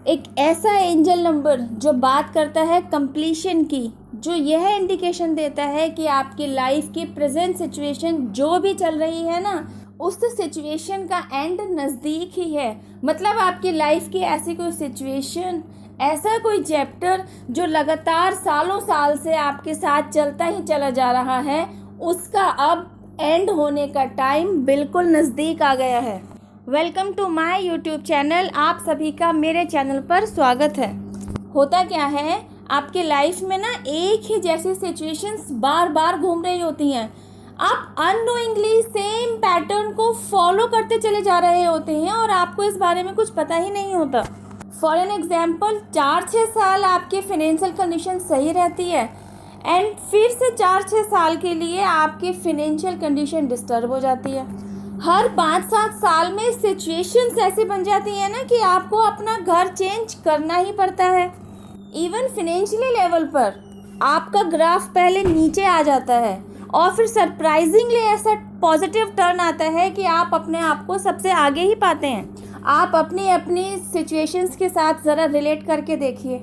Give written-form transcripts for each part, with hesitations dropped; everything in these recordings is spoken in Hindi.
एक ऐसा एंजल नंबर जो बात करता है कंप्लीशन की, जो यह इंडिकेशन देता है कि आपकी लाइफ की प्रेजेंट सिचुएशन जो भी चल रही है ना, उस सिचुएशन का एंड नज़दीक ही है। मतलब आपकी लाइफ की ऐसी कोई सिचुएशन, ऐसा कोई चैप्टर जो लगातार सालों साल से आपके साथ चलता ही चला जा रहा है, उसका अब एंड होने का टाइम बिल्कुल नज़दीक आ गया है। Welcome to my YouTube channel. आप सभी का मेरे चैनल पर स्वागत है। होता क्या है, आपके लाइफ में ना एक ही जैसी सिचुएशंस बार बार घूम रही होती हैं। आप अननोइंगली सेम पैटर्न को फॉलो करते चले जा रहे होते हैं और आपको इस बारे में कुछ पता ही नहीं होता। फॉर एन एग्जाम्पल, 4-6 साल आपकी फाइनेंशियल कंडीशन सही रहती है एंड फिर से 4-6 साल के लिए आपकी फाइनेंशियल कंडीशन डिस्टर्ब हो जाती है। हर 5-7 साल में सिचुएशंस ऐसी बन जाती है ना कि आपको अपना घर चेंज करना ही पड़ता है। इवन फाइनेंशियली लेवल पर आपका ग्राफ पहले नीचे आ जाता है और फिर सरप्राइजिंगली ऐसा पॉजिटिव टर्न आता है कि आप अपने आप को सबसे आगे ही पाते हैं। आप अपनी अपनी सिचुएशंस के साथ ज़रा रिलेट करके देखिए,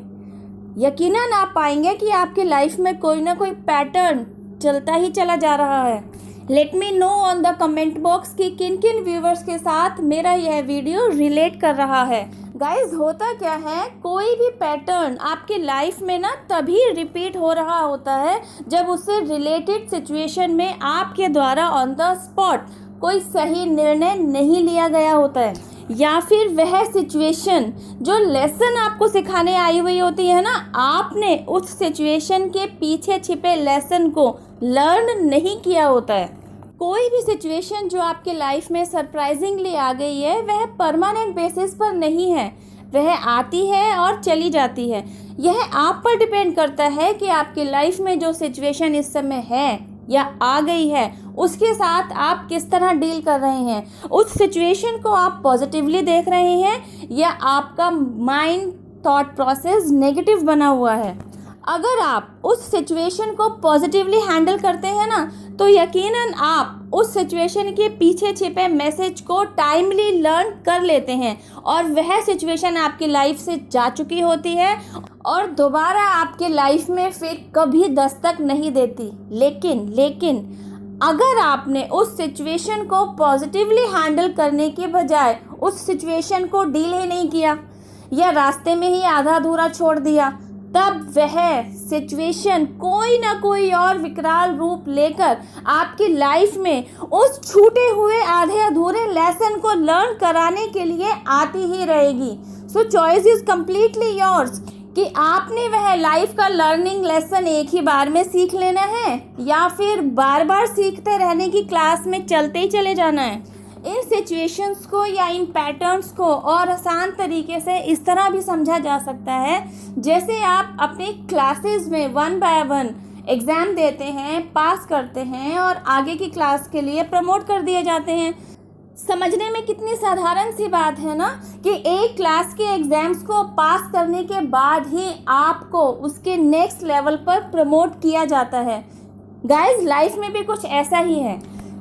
यकीनन आप पाएंगे कि आपकी लाइफ में कोई ना कोई पैटर्न चलता ही चला जा रहा है। Let me know on the comment box कि किन किन व्यूवर्स के साथ मेरा यह वीडियो रिलेट कर रहा है। गाइज, होता क्या है, कोई भी पैटर्न आपकी लाइफ में ना तभी रिपीट हो रहा होता है जब उससे रिलेटेड सिचुएशन में आपके द्वारा ऑन द स्पॉट कोई सही निर्णय नहीं लिया गया होता है, या फिर वह सिचुएशन जो लेसन आपको सिखाने आई हुई होती है ना, आपने उस सिचुएशन के पीछे छिपे लेसन को लर्न नहीं किया होता है। कोई भी सिचुएशन जो आपके लाइफ में सरप्राइजिंगली आ गई है, वह परमानेंट बेसिस पर नहीं है। वह आती है और चली जाती है। यह आप पर डिपेंड करता है कि आपकी लाइफ में जो सिचुएशन इस समय है या आ गई है, उसके साथ आप किस तरह डील कर रहे हैं। उस सिचुएशन को आप पॉजिटिवली देख रहे हैं या आपका माइंड थॉट प्रोसेस नेगेटिव बना हुआ है। अगर आप उस सिचुएशन को पॉजिटिवली हैंडल करते हैं ना, तो यकीनन आप उस सिचुएशन के पीछे छिपे मैसेज को टाइमली लर्न कर लेते हैं और वह सिचुएशन आपकी लाइफ से जा चुकी होती है और दोबारा आपके लाइफ में फिर कभी दस्तक नहीं देती। लेकिन अगर आपने उस सिचुएशन को पॉजिटिवली हैंडल करने के बजाय उस सिचुएशन को डील ही नहीं किया या रास्ते में ही आधा अधूरा छोड़ दिया, तब वह सिचुएशन कोई ना कोई और विकराल रूप लेकर आपकी लाइफ में उस छूटे हुए आधे अधूरे लेसन को लर्न कराने के लिए आती ही रहेगी। सो चॉइस इज कम्प्लीटली योर्स कि आपने वह लाइफ का लर्निंग लेसन एक ही बार में सीख लेना है या फिर बार बार सीखते रहने की क्लास में चलते ही चले जाना है। इन सिचुएशंस को या इन पैटर्न्स को और आसान तरीके से इस तरह भी समझा जा सकता है, जैसे आप अपनी क्लासेस में 1 बाय 1 एग्ज़ाम देते हैं, पास करते हैं और आगे की क्लास के लिए प्रमोट कर दिए जाते हैं। समझने में कितनी साधारण सी बात है ना कि एक क्लास के एग्ज़ाम्स को पास करने के बाद ही आपको उसके नेक्स्ट लेवल पर प्रमोट किया जाता है। गाइस, लाइफ में भी कुछ ऐसा ही है।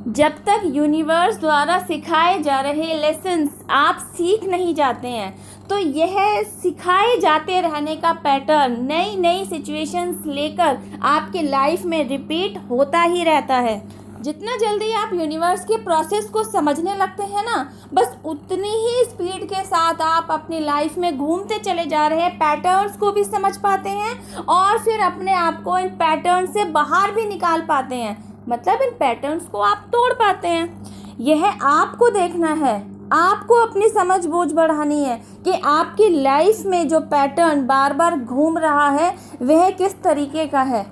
जब तक यूनिवर्स द्वारा सिखाए जा रहे लेसन्स आप सीख नहीं जाते हैं, तो यह सिखाए जाते रहने का पैटर्न नई नई सिचुएशंस लेकर आपके लाइफ में रिपीट होता ही रहता है। जितना जल्दी आप यूनिवर्स के प्रोसेस को समझने लगते हैं ना, बस उतनी ही स्पीड के साथ आप अपनी लाइफ में घूमते चले जा रहे पैटर्न्स को भी समझ पाते हैं और फिर अपने आप को इन पैटर्न से बाहर भी निकाल पाते हैं। मतलब इन पैटर्न्स को आप तोड़ पाते हैं। यह आपको देखना है, आपको अपनी समझ बूझ बढ़ानी है कि आपकी लाइफ में जो पैटर्न बार बार घूम रहा है वह किस तरीके का है।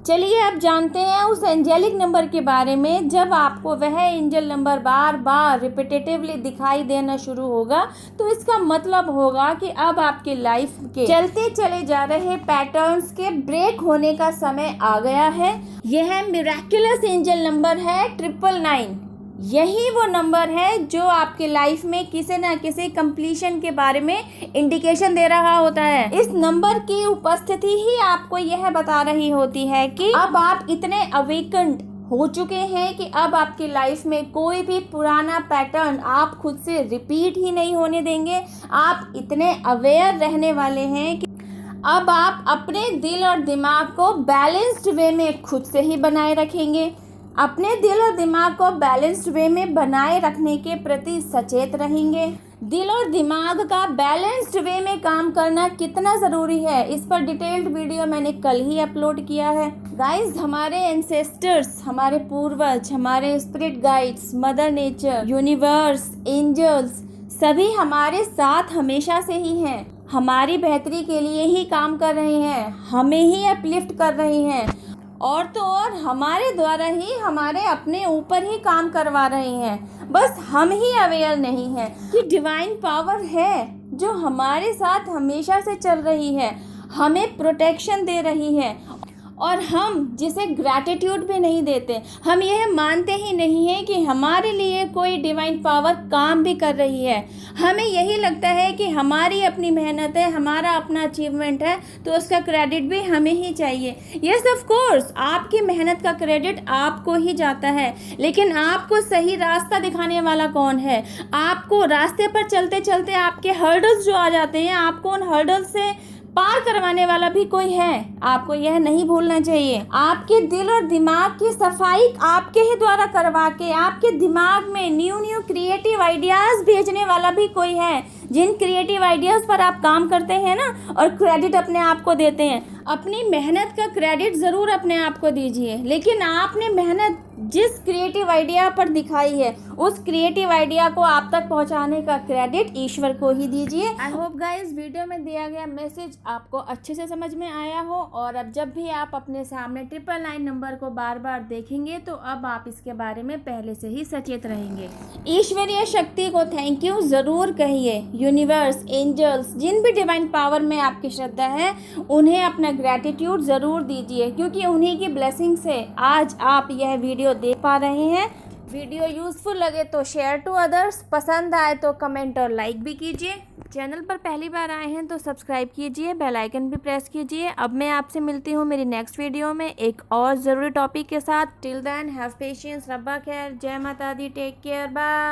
चलिए अब जानते हैं उस एंजेलिक नंबर के बारे में। जब आपको वह एंजल नंबर बार बार रिपीटेटिवली दिखाई देना शुरू होगा, तो इसका मतलब होगा कि अब आपकी लाइफ के चलते चले जा रहे पैटर्न्स के ब्रेक होने का समय आ गया है। यह मिरेक्युलस एंजल नंबर है 999। यही वो नंबर है जो आपके लाइफ में किसी न किसी कंप्लीशन के बारे में इंडिकेशन दे रहा होता है। इस नंबर की उपस्थिति ही आपको यह बता रही होती है कि अब आप इतने अवेकन्ड हो चुके हैं कि अब आपकी लाइफ में कोई भी पुराना पैटर्न आप खुद से रिपीट ही नहीं होने देंगे। आप इतने अवेयर रहने वाले हैं कि अब आप अपने दिल और दिमाग को बैलेंस्ड वे में खुद से ही बनाए रखेंगे। अपने दिल और दिमाग को बैलेंस्ड वे में बनाए रखने के प्रति सचेत रहेंगे। दिल और दिमाग का बैलेंस्ड वे में काम करना कितना ज़रूरी है, इस पर डिटेल्ड वीडियो मैंने कल ही अपलोड किया है। गाइस, हमारे एंसेस्टर्स, हमारे पूर्वज, हमारे spirit guides, mother nature, universe, angels सभी हमारे साथ हमेशा से ही हैं। हमारी बेहतरी के लिए ही काम कर रहे हैं, हमें ही अपलिफ्ट कर रहे हैं और तो और हमारे द्वारा ही हमारे अपने ऊपर ही काम करवा रहे हैं। बस हम ही अवेयर नहीं हैं कि डिवाइन पावर है जो हमारे साथ हमेशा से चल रही है, हमें प्रोटेक्शन दे रही है और हम जिसे ग्रैटिट्यूड भी नहीं देते। हम यह मानते ही नहीं हैं कि हमारे लिए कोई डिवाइन पावर काम भी कर रही है। हमें यही लगता है कि हमारी अपनी मेहनत है, हमारा अपना अचीवमेंट है, तो उसका क्रेडिट भी हमें ही चाहिए। यस ऑफ कोर्स, आपकी मेहनत का क्रेडिट आपको ही जाता है, लेकिन आपको सही रास्ता दिखाने वाला कौन है? आपको रास्ते पर चलते चलते आपके हर्डल्स जो आ जाते हैं, आपको उन हर्डल्स से पार करवाने वाला भी कोई है। आपको यह नहीं भूलना चाहिए। आपके दिल और दिमाग की सफाई आपके ही द्वारा करवा के आपके दिमाग में न्यू क्रिएटिव आइडियाज़ भेजने वाला भी कोई है। जिन क्रिएटिव आइडियाज़ पर आप काम करते हैं ना और क्रेडिट अपने आप को देते हैं, अपनी मेहनत का क्रेडिट ज़रूर अपने आप को दीजिए, लेकिन आपने मेहनत जिस क्रिएटिव आइडिया पर दिखाई है उस क्रिएटिव आइडिया को आप तक पहुंचाने का क्रेडिट ईश्वर को ही दीजिए। आई होप गाइस वीडियो में दिया गया मैसेज आपको अच्छे से समझ में आया हो और अब जब भी आप अपने सामने 999 नंबर को बार बार देखेंगे तो अब आप इसके बारे में पहले से ही सचेत रहेंगे। ईश्वरीय शक्ति को थैंक यू ज़रूर कहिए। यूनिवर्स, एंजल्स, जिन भी डिवाइन पावर में आपकी श्रद्धा है उन्हें अपना ग्रैटिट्यूड ज़रूर दीजिए, क्योंकि उन्हीं की ब्लेसिंग से आज आप यह वीडियो देख पा रहे हैं। वीडियो यूज़फुल लगे तो शेयर टू अदर्स, पसंद आए तो कमेंट और लाइक भी कीजिए। चैनल पर पहली बार आए हैं तो सब्सक्राइब कीजिए, बेल आइकन भी प्रेस कीजिए। अब मैं आपसे मिलती हूँ मेरी नेक्स्ट वीडियो में एक और ज़रूरी टॉपिक के साथ। टिल देन हैव पेशेंस, रब्बा खैर, जय माता दी, टेक केयर, बाय।